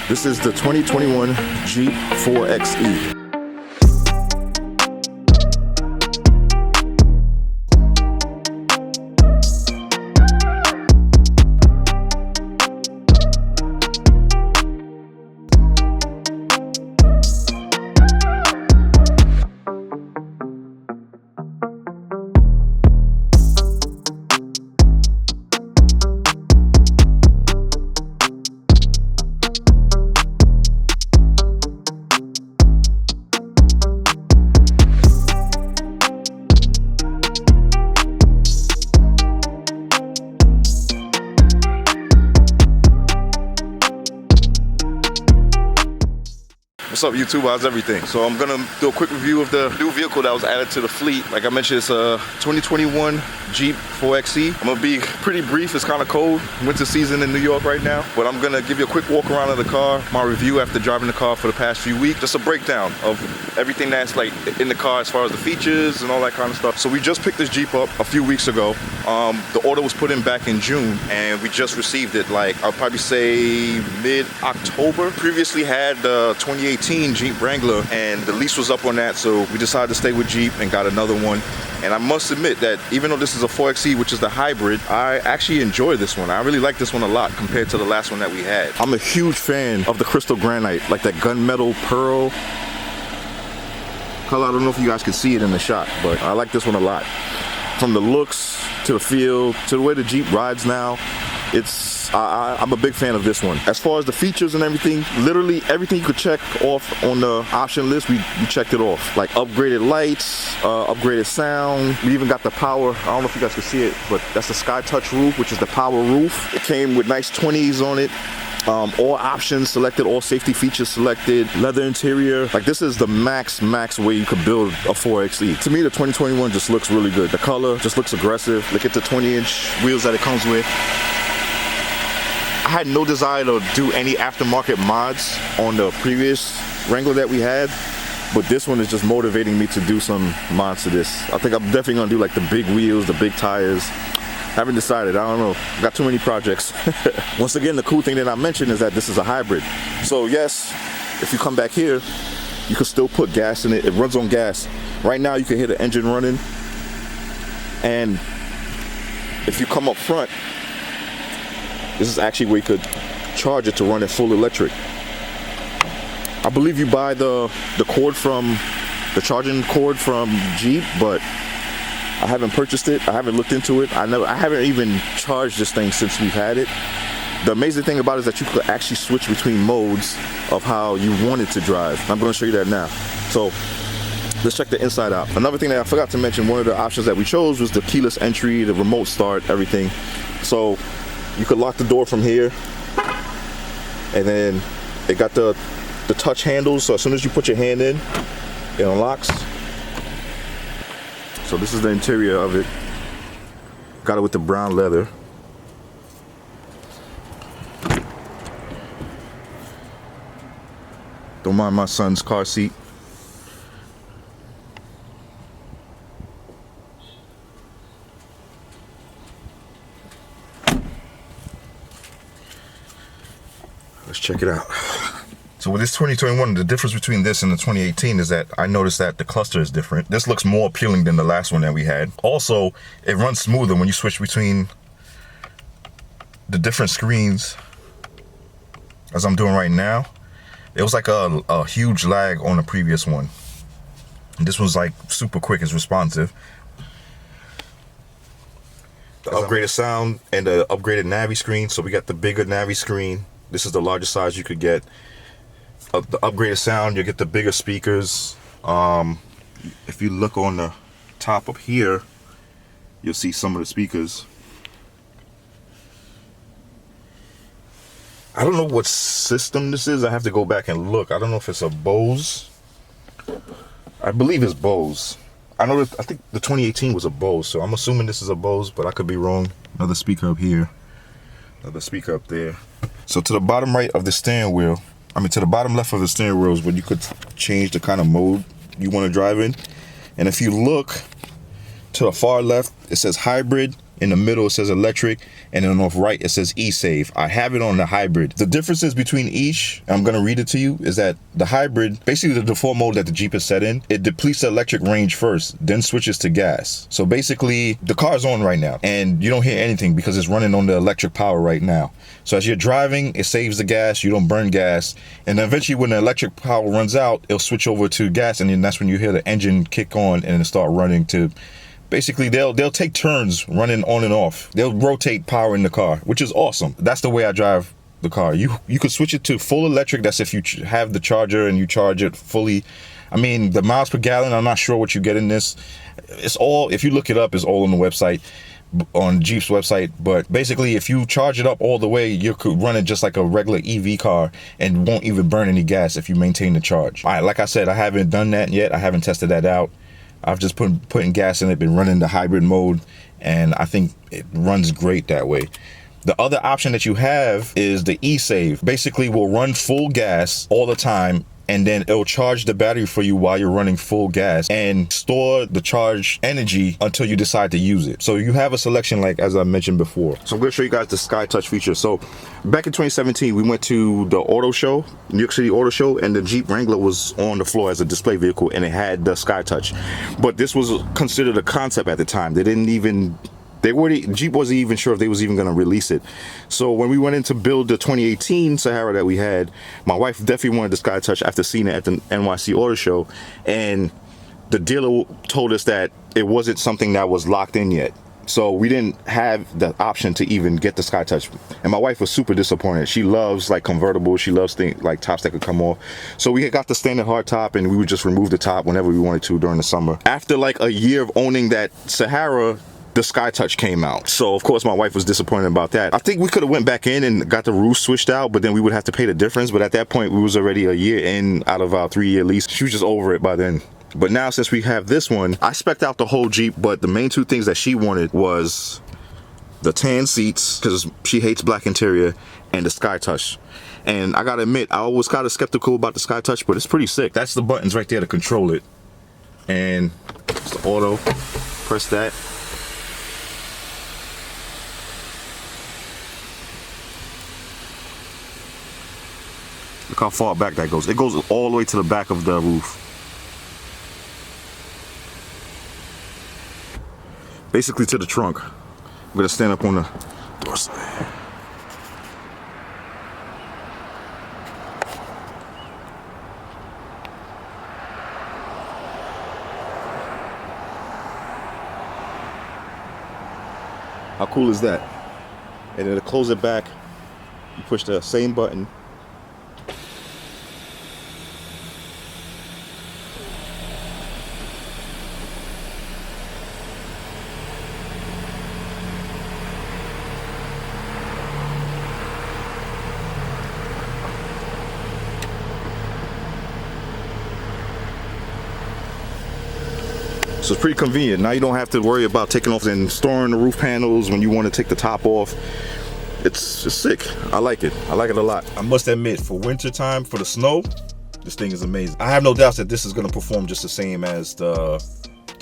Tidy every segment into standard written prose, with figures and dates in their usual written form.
This is the 2021 Jeep 4XE. What's up, YouTube? How's everything? So I'm gonna do a quick review of the new vehicle that was added to the fleet. Like I mentioned, it's a 2021 Jeep 4XE. I'm gonna be pretty brief. It's kind of cold, winter season in New York right now, but I'm gonna give you a quick walk around of the car, my review after driving the car for the past few weeks, just a breakdown of everything that's like in the car as far as the features and all that kind of stuff. So we just picked this Jeep up a few weeks ago. The order was put in back in June, and we just received it like I'll probably say mid-October. Previously had the 2018 Jeep Wrangler, and the lease was up on that, so we decided to stay with Jeep and got another one. And I must admit that even though this is a 4XE, which is the hybrid, I actually enjoy this one. I really like this one a lot compared to the last one that we had. I'm a huge fan of the crystal granite, like that gunmetal pearl color. I don't know if you guys can see it in the shot, but I like this one a lot. From the looks to the feel to the way the Jeep rides now, I'm a big fan of this one. As far as the features and everything, literally everything you could check off on the option list, we checked it off. Like upgraded lights, upgraded sound. We even got the power. I don't know if you guys can see it, but that's the Sky Touch roof, which is the power roof. It came with nice 20s on it. All options selected, all safety features selected, leather interior. Like this is the max way you could build a 4XE. To me, the 2021 just looks really good. The color just looks aggressive. Look at the 20-inch wheels that it comes with. I had no desire to do any aftermarket mods on the previous Wrangler that we had, but this one is just motivating me to do some mods to this. I think I'm definitely gonna do like the big wheels, the big tires. Haven't decided, I don't know. Got too many projects. Once again, the cool thing that I mentioned is that this is a hybrid. So yes, if you come back here, you can still put gas in it. It runs on gas. Right now you can hear the engine running. And if you come up front, this is actually where you could charge it to run it full electric. I believe you buy the cord from, the charging cord from Jeep, but I haven't purchased it. I haven't looked into it. I haven't even charged this thing since we've had it. The amazing thing about it is that you could actually switch between modes of how you want it to drive. I'm going to show you that now. So let's check the inside out. Another thing that I forgot to mention, one of the options that we chose was the keyless entry, the remote start, everything. So you could lock the door from here, and then it got the touch handles, so as soon as you put your hand in, it unlocks. So this is the interior of it. Got it with the brown leather. Don't mind my son's car seat. Let's check it out. So with this 2021, the difference between this and the 2018 is that I noticed that the cluster is different. This looks more appealing than the last one that we had. Also, it runs smoother when you switch between the different screens, as I'm doing right now. It was like a huge lag on the previous one. And this one's like super quick, it's responsive. The upgraded sound and the upgraded Navi screen. So we got the bigger Navi screen. This is the largest size you could get. The upgraded sound, you get the bigger speakers. If you look on the top up here, you'll see some of the speakers. I don't know what system this is. I have to go back and look. I don't know if it's a Bose. I believe it's Bose. I think the 2018 was a Bose, so I'm assuming this is a Bose, but I could be wrong. Another speaker up here, another speaker up there. So to the bottom right of the steering wheel, to the bottom left of the steering wheel is where you could change the kind of mode you want to drive in. And if you look to the far left, it says hybrid, In the middle it says electric, and then on the right it says e-save. I have it on the hybrid. The differences between each, I'm gonna read it to you, is that the hybrid, basically the default mode that the Jeep is set in, it depletes the electric range first, then switches to gas. So basically the car is on right now and you don't hear anything because it's running on the electric power right now. So as you're driving, it saves the gas, you don't burn gas, and then eventually when the electric power runs out, it'll switch over to gas, and then that's when you hear the engine kick on and start running to, basically they'll take turns running on and off. They'll rotate power in the car, which is awesome. That's the way I drive the car. You could switch it to full electric. That's if you have the charger and you charge it fully. I mean, the miles per gallon, I'm not sure what you get in this. It's all, if you look it up, it's all on the website, on Jeep's website. But basically, if you charge it up all the way, you could run it just like a regular EV car and won't even burn any gas if you maintain the charge. All right, like I said, I haven't done that yet. I haven't tested that out. I've just putting gas in it, been running the hybrid mode, and I think it runs great that way. The other option that you have is the e-save. Basically, will run full gas all the time, and then it'll charge the battery for you while you're running full gas and store the charged energy until you decide to use it. So you have a selection, like as I mentioned before. So I'm gonna show you guys the Sky Touch feature. So back in 2017, we went to the auto show, New York City Auto Show, and the Jeep Wrangler was on the floor as a display vehicle, and it had the Sky Touch. But this was considered a concept at the time. Jeep wasn't even sure if they was even going to release it. So when we went in to build the 2018 Sahara that we had, my wife definitely wanted the Sky Touch after seeing it at the NYC Auto Show, and the dealer told us that it wasn't something that was locked in yet. So we didn't have the option to even get the Sky Touch, and my wife was super disappointed. She loves like convertibles, she loves things like tops that could come off. So we got the standard hard top, and we would just remove the top whenever we wanted to during the summer. After like a year of owning that Sahara, the Sky Touch came out. So of course my wife was disappointed about that. I think we could have went back in and got the roof switched out, but then we would have to pay the difference. But at that point we was already a year in out of our 3-year lease. She was just over it by then. But now since we have this one, I spec'd out the whole Jeep, but the main two things that she wanted was the tan seats, because she hates black interior, and the Sky Touch. And I gotta admit, I was kind of skeptical about the Sky Touch, but it's pretty sick. That's the buttons right there to control it. And it's the auto, press that. Look how far back that goes. It goes all the way to the back of the roof. Basically to the trunk. I'm gonna stand up on the door side. How cool is that? And then to close it back, you push the same button. So it's pretty convenient. Now you don't have to worry about taking off and storing the roof panels when you want to take the top off. It's just sick. I like it. I like it a lot. I must admit, for winter time, for the snow, this thing is amazing. I have no doubts that this is going to perform just the same as the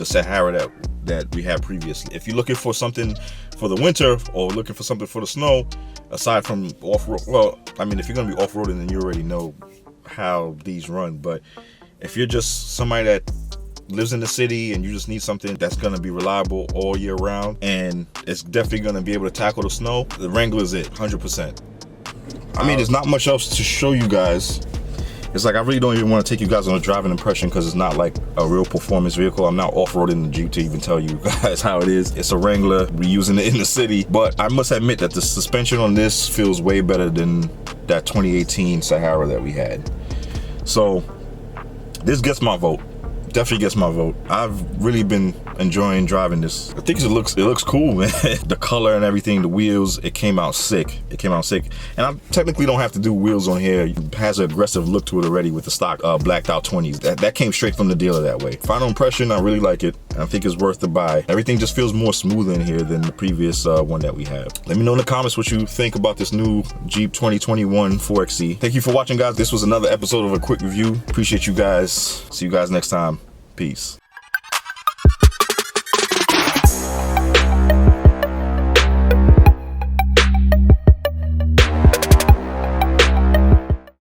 Sahara that we had previously. If you're looking for something for the winter or looking for something for the snow, aside from off-road, well, I mean, if you're going to be off-roading, then you already know how these run. But if you're just somebody that lives in the city and you just need something that's going to be reliable all year round and it's definitely going to be able to tackle the snow, the Wrangler is it, 100%. I mean, there's not much else to show you guys. It's like I really don't even want to take you guys on a driving impression because it's not like a real performance vehicle. I'm not off-roading the Jeep to even tell you guys how it is. It's a Wrangler. We're using it in the city. But I must admit that the suspension on this feels way better than that 2018 Sahara that we had. So this gets my vote. Definitely gets my vote. I've really been enjoying driving this. I think it looks cool, man. The color and everything, the wheels, it came out sick. It came out sick. And I technically don't have to do wheels on here. It has an aggressive look to it already with the stock blacked out 20s. That came straight from the dealer that way. Final impression, I really like it. I think it's worth the buy. Everything just feels more smooth in here than the previous one that we had. Let me know in the comments what you think about this new Jeep 2021 4XE. Thank you for watching, guys. This was another episode of a quick review. Appreciate you guys. See you guys next time. Peace.